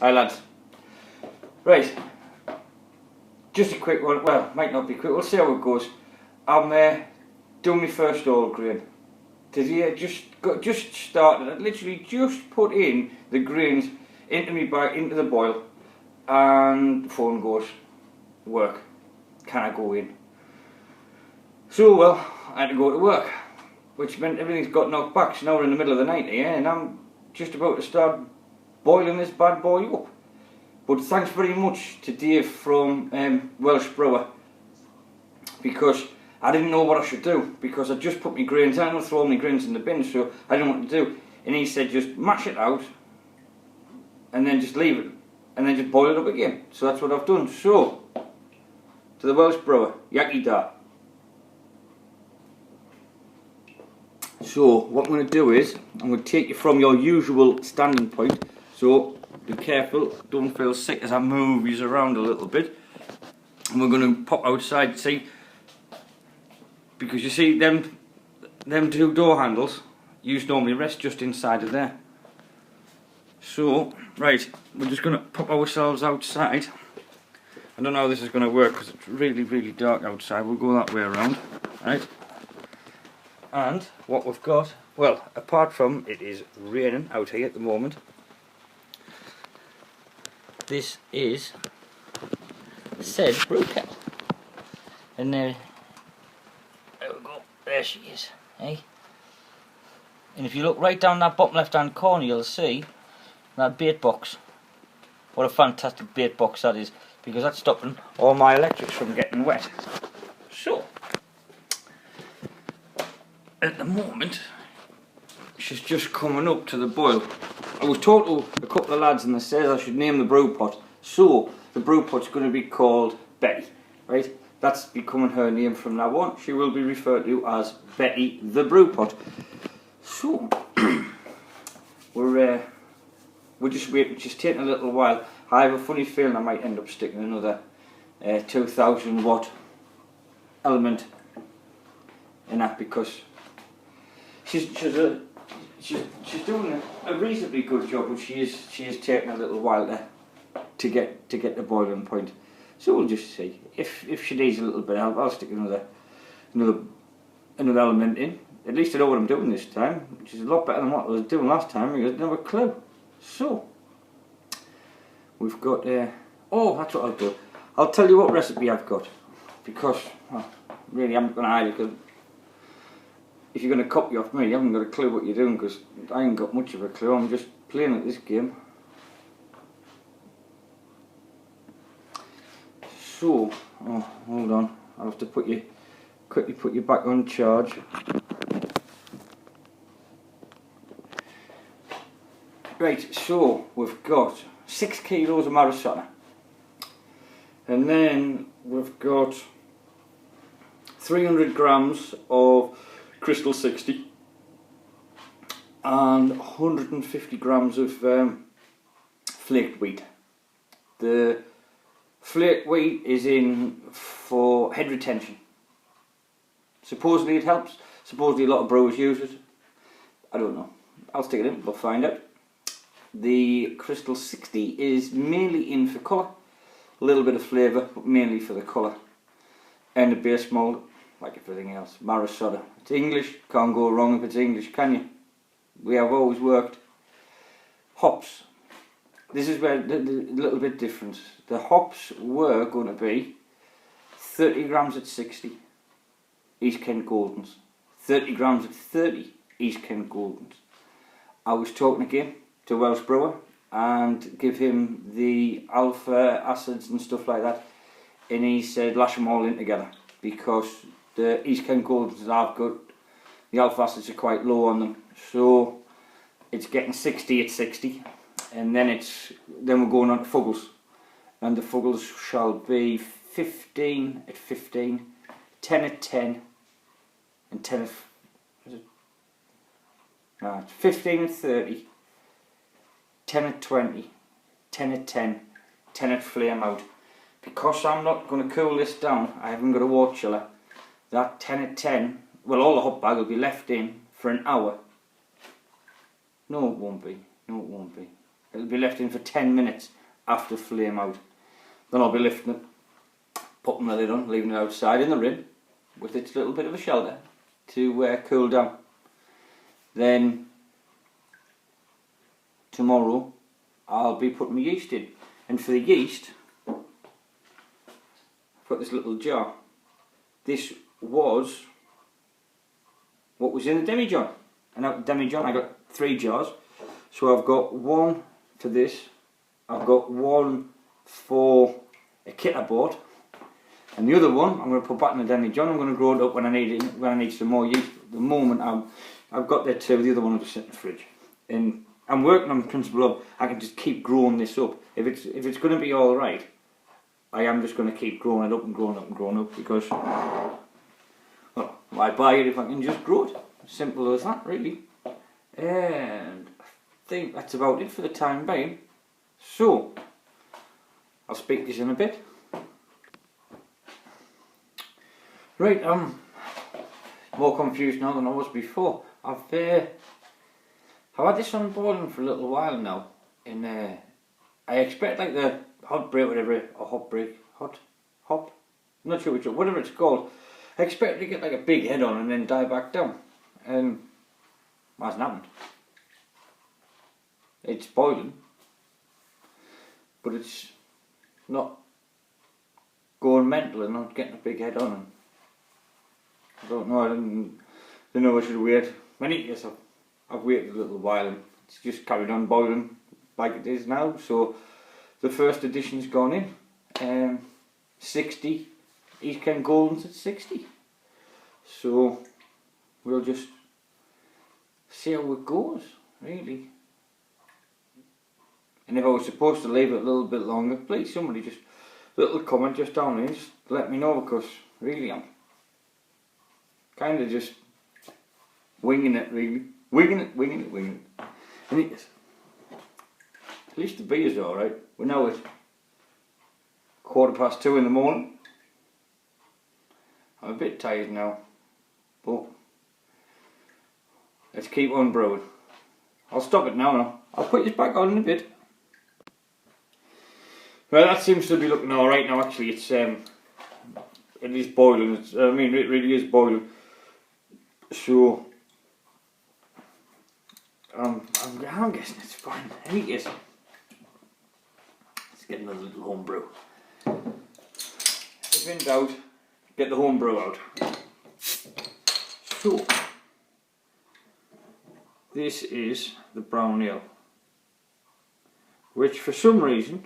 Hi lads. Right, just a quick one. Well, might not be quick. We'll see how it goes. I'm doing my first all grain. Today just started. I literally just put in the grains into the boil, and the phone goes, work. Can I go in? So well, I had to go to work, which meant everything's got knocked back. So now we're in the middle of the night here, and I'm just about to start boiling this bad boy up. But thanks very much to Dave from Welsh Brewer, because I didn't know what I should do, because I just put my grains, I don't throw my grains in the bin, so I didn't know what to do. And he said just mash it out and then just leave it and then just boil it up again. So that's what I've done. So to the Welsh Brewer, Yaki Da. So what I'm going to do is I'm going to take you from your usual standing point. So be careful, don't feel sick as I move you around a little bit. And we're going to pop outside, see, because you see them two door handles used normally rest just inside of there. So right, we're just going to pop ourselves outside. I don't know how this is going to work because it's really dark outside. We'll go that way around, right? And what we've got, well, apart from it is raining out here at the moment, this is said brew kettle, and there we go, there she is, eh? And if you look right down that bottom left hand corner, you'll see that bait box. What a fantastic bait box that is, because that's stopping all my electrics from getting wet. So at the moment she's just coming up to the boil. I was told to a couple of lads and they says I should name the brew pot, so the brew pot's going to be called Betty, right? That's becoming her name from now on. She will be referred to as Betty the brew pot. So we're just waiting. It's just taking a little while. I have a funny feeling I might end up sticking another 2000 watt element in that, because she's doing a reasonably good job, but she is taking a little while to get the boiling point. So we'll just see. If she needs a little bit help, I'll stick another element in. At least I know what I'm doing this time, which is a lot better than what I was doing last time, because I didn't have a clue. So we've got oh, that's what I'll do. I'll tell you what recipe I've got, because well, really I'm not going to hide it, because if you're going to copy off me, you haven't got a clue what you're doing, because I ain't got much of a clue. I'm just playing at this game. So, oh, hold on, I'll have to quickly put you back on charge. Right, so we've got 6 kilos of mariscotto, and then we've got 300 grams of Crystal 60 and 150 grams of flaked wheat. The flaked wheat is in for head retention. Supposedly it helps. Supposedly a lot of brewers use it. I don't know. I'll stick it in, we'll find out. The Crystal 60 is mainly in for colour. A little bit of flavour, but mainly for the colour. And the base mould, like everything else, mariscotto. It's English, can't go wrong if it's English, can you? We have always worked. Hops. This is where the little bit difference. The hops were going to be 30 grams at 60 East Kent Goldens, 30 grams at 30 East Kent Goldens. I was talking again to Welsh Brewer and give him the alpha acids and stuff like that, and he said lash them all in together, because the East Kent Goldens I've got, the alpha acids are quite low on them, so it's getting 60 at 60, and then we're going on to Fuggles, and the Fuggles shall be 15 at 15, 10 at 10, and 10 at, no, 15 at 30, 10 at 20, 10 at 10, 10 at flame out. Because I'm not going to cool this down, I haven't got a water chiller, that 10 at 10, well, all the hot bag will be left in for an hour. No, it won't be. No, it won't be. It'll be left in for 10 minutes after flame out. Then I'll be lifting it, putting the lid on, leaving it outside in the rin with its little bit of a shelter to cool down. Then tomorrow I'll be putting my yeast in, and for the yeast I've got this little jar. This was what was in the demijohn, and out of the demijohn I got 3 jars. So I've got one for this, I've got one for a kit I bought, and the other one I'm going to put back in the demijohn. I'm going to grow it up when I need some more yeast. At the moment I've got there too. The other one will just sit in the fridge, and I'm working on the principle of I can just keep growing this up. If it's going to be all right, I am just going to keep growing it up and growing up and growing up, because, well, why buy it if I can just grow it? Simple as that, really. And I think that's about it for the time being. So I'll speak this in a bit. Right, I'm more confused now than I was before. I've had this on boiling for a little while now, and I expect like the hot break, whatever, or hop, I'm not sure which, whatever it's called. I expect to get like a big head on and then die back down, and well, hasn't happened. It's boiling, but it's not going mental and not getting a big head on. And I don't know. I don't know. I should wait. Many years I've waited a little while, and it's just carried on boiling like it is now. So the first edition's gone in. 60. East Kent Golden's at 60. So we'll just see how it goes, really. And if I was supposed to leave it a little bit longer, please somebody just little comment just down there, just let me know, because really I'm kind of just winging it, really. Winging it. And it is. At least the beer's alright. We're now at 2:15 in the morning. I'm a bit tired now, but let's keep on brewing. I'll stop it now. I'll put this back on in a bit. Well, that seems to be looking alright now. Actually, it is boiling. I mean, it really is boiling. So I'm guessing it's fine. I think it's. Let's get another little home brew. If in doubt, get the home brew out. So this is the brown ale, which for some reason,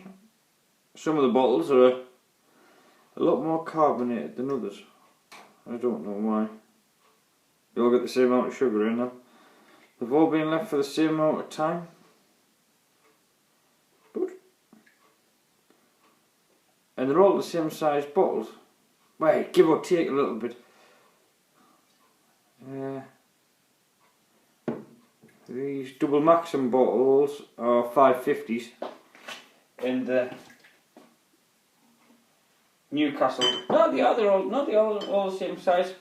some of the bottles are a lot more carbonated than others. I don't know why. They all get the same amount of sugar in them. They've all been left for the same amount of time. Good. And they're all the same size bottles. Well, give or take a little bit. These double maximum bottles are 550s, and the Newcastle, they're all the same size,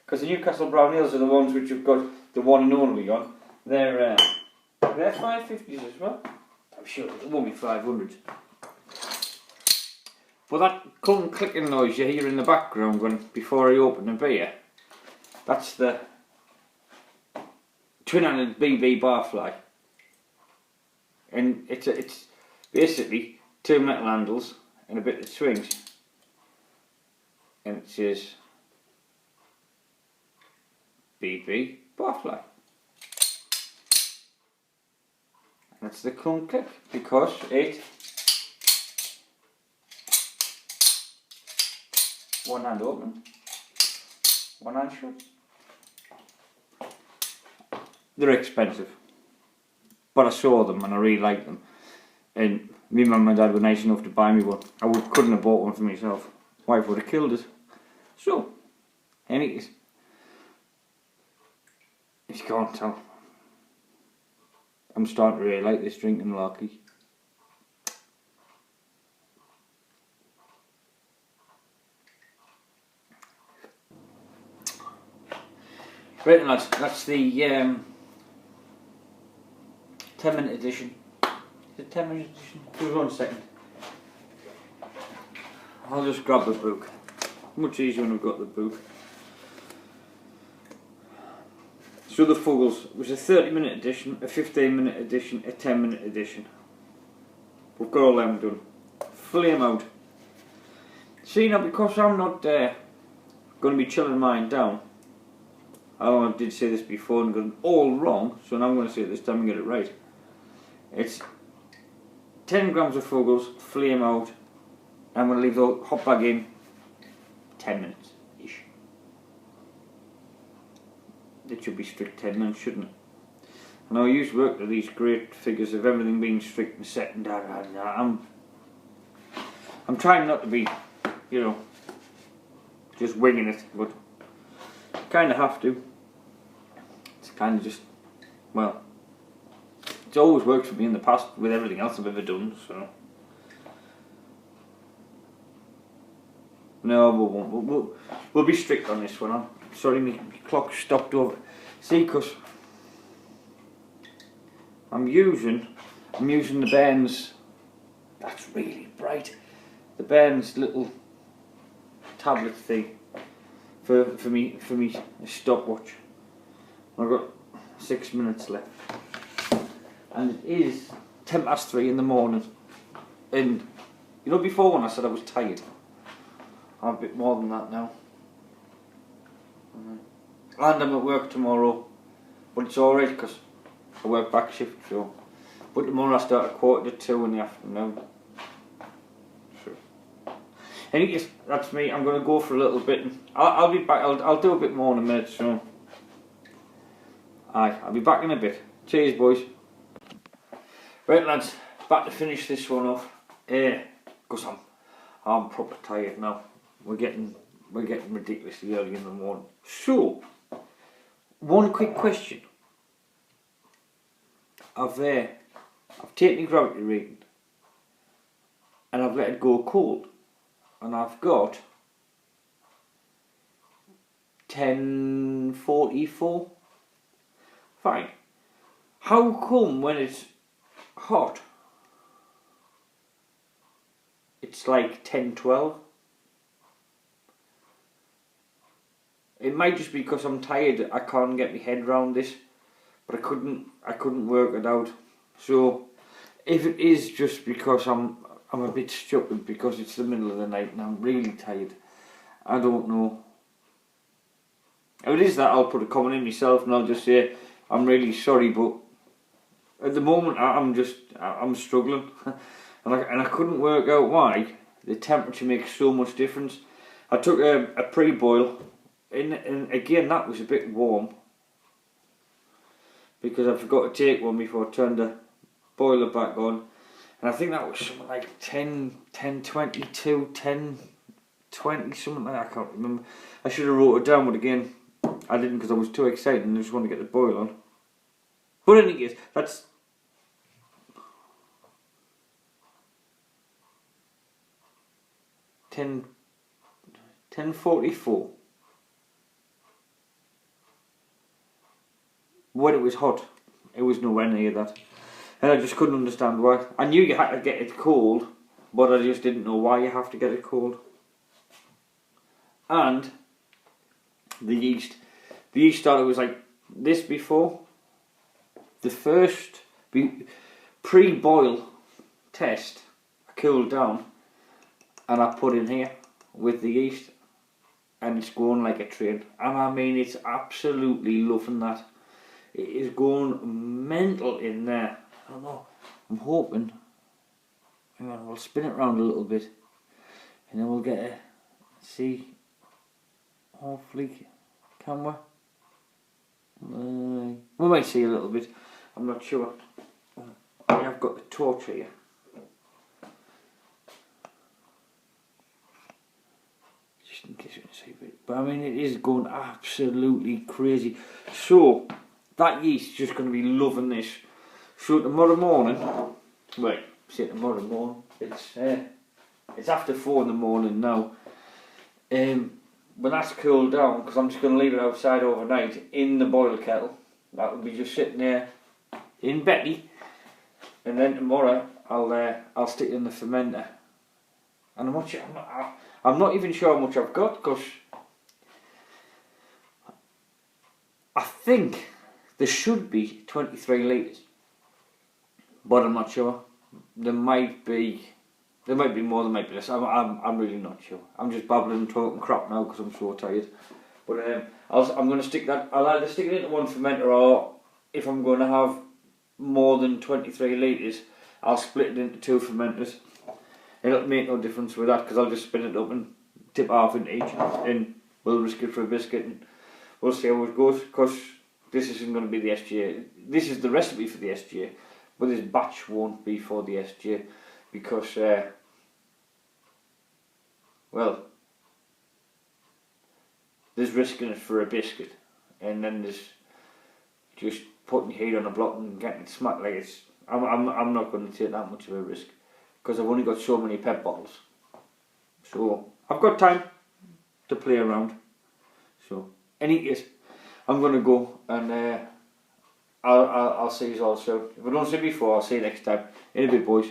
because the Newcastle brown ales are the ones which have got the one and only on. They're 550s as well. I'm sure it won't be 500s. But that clicking noise you hear in the background before I open the beer, that's the twin-handed BB barfly, and it's basically 2 metal handles and a bit that swings, and it says BB barfly. That's the clunk click, because it one hand open, one hand shut. They're expensive, but I saw them and I really liked them, and me, mum and dad were nice enough to buy me one. I couldn't have bought one for myself. Wife would have killed us. So, anyways, if you can't tell, I'm starting to really like this drinking larky. Right then lads, that's the 10-minute edition Is it 10 minute edition? Just 1 second. I'll just grab the book. Much easier when I've got the book. So the Fuggles was a 30-minute edition, a 15-minute edition, a 10-minute edition. We've got all them done. Flame out. See now, because I'm not going to be chilling mine down. I did say this before and got it all wrong, so now I'm going to say it this time and get it right. It's 10 grams of Fuggles, flame out. I'm going to leave the hot bag in 10 minutes ish. It should be strict 10 minutes, shouldn't it? And I used to work to these great figures of everything being strict and set and I'm trying not to be, you know, just winging it, but kind of have to. It's kind of just, well, it's always worked for me in the past with everything else I've ever done, so. No, we won't. We'll be strict on this one. I'm sorry, my clock stopped over. See, because I'm using the Bairns. That's really bright. The Bairns little tablet thing for me stopwatch. I've got 6 minutes left, and it is 3:10 in the morning. And you know, before when I said I was tired, I'm a bit more than that now. And I'm at work tomorrow, but it's alright because I work back shift, so. But tomorrow I start at 1:45 in the afternoon. So. Anyways, that's me. I'm going to go for a little bit. And I'll be back. I'll do a bit more in a minute, so. Aye, I'll be back in a bit. Cheers, boys. Right, lads, back to finish this one off. Because I'm proper tired now. We're getting ridiculously early in the morning. So, one quick question. I've taken the gravity reading and I've let it go cold, and I've got 1044. Fine. How come when it's hot it's like 1012? It might just be because I'm tired. I can't get my head around this, but I couldn't work it out. So if it is just because I'm a bit stupid because it's the middle of the night and I'm really tired, I don't know. If it is that, I'll put a comment in myself and I'll just say I'm really sorry, but at the moment I'm struggling and I couldn't work out why the temperature makes so much difference. I took a pre-boil. And again, that was a bit warm because I forgot to take one before I turned the boiler back on, and I think that was something like 1022, 1020, something like that. I can't remember. I should have wrote it down, but again, I didn't because I was too excited and I just wanted to get the boil on. But anyways, that's 1044. When it was hot, it was nowhere near that. And I just couldn't understand why. I knew you had to get it cold, but I just didn't know why you have to get it cold. And the yeast starter was like this before. The first pre-boil test, I cooled down and I put in here with the yeast, and it's going like a train. And I mean, it's absolutely loving that. It is going mental in there. I don't know. I'm hoping. Hang on, we'll spin it around a little bit, and then we'll get a see. Hopefully, can we? We might see a little bit. I'm not sure. I've got the torch here. Just in case you can see a bit. But I mean, it is going absolutely crazy. So that yeast is just going to be loving this. So tomorrow morning, wait, say tomorrow morning, it's after 4 in the morning now. When that's cooled down, because I'm just going to leave it outside overnight in the boiler kettle, that will be just sitting there in Betty. and then tomorrow I'll stick it in the fermenter. And I'm not even sure how much I've got, because I think there should be 23 litres, but I'm not sure. There might be more, there might be less. I'm really not sure. I'm just babbling and talking crap now because I'm so tired. But I'm going to stick that. I'll either stick it into one fermenter, or if I'm going to have more than 23 litres, I'll split it into 2 fermenters. It'll make no difference with that, because I'll just spin it up and tip half into each, and we'll risk it for a biscuit, and we'll see how it goes. Because this isn't going to be the SGA. This is the recipe for the SGA, but this batch won't be for the SGA, because well, there's risking it for a biscuit, and then there's just putting heat on a block and getting it smacked. Like, it's I'm not going to take that much of a risk, because I've only got so many pep bottles, so I've got time to play around. So any case, I'm going to go, and I'll see you all soon. If I don't see you before, I'll see you next time. In a bit, boys.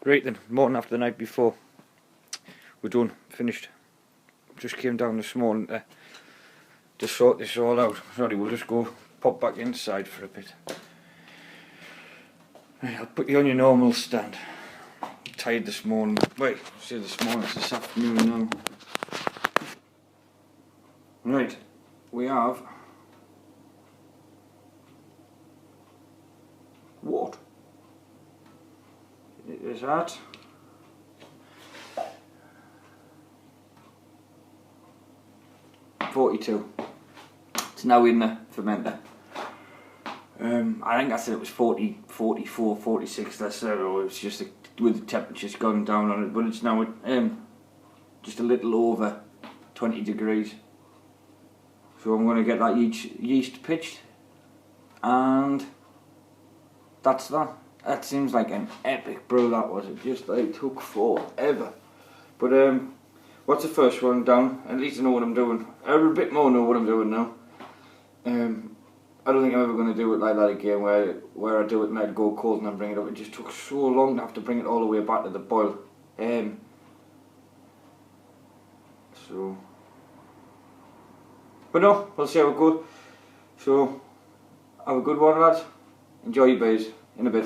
Right then, morning after the night before. We're done, finished. Just came down this morning to sort this all out. Sorry, we'll just go pop back inside for a bit. Right, I'll put you on your normal stand. I'm tired this morning. Wait, say this morning, it's this afternoon now. Right, we have what? It is that. .42. It's now in the fermenter. I think I said it was 40, 44, 46. That's it's just with the temperatures going down on it, but it's now just a little over 20 degrees. So I'm going to get that yeast pitched, and that's that. That seems like an epic brew, that was. It just took forever. But what's the first one down? At least I know what I'm doing. I a bit more know what I'm doing now. I don't think I'm ever going to do it like that again, where I do it and I'd go cold and then bring it up. It just took so long to have to bring it all the way back to the boil. So, but no, we'll see how it goes. So, have a good one, lads. Enjoy your beers. In a bit.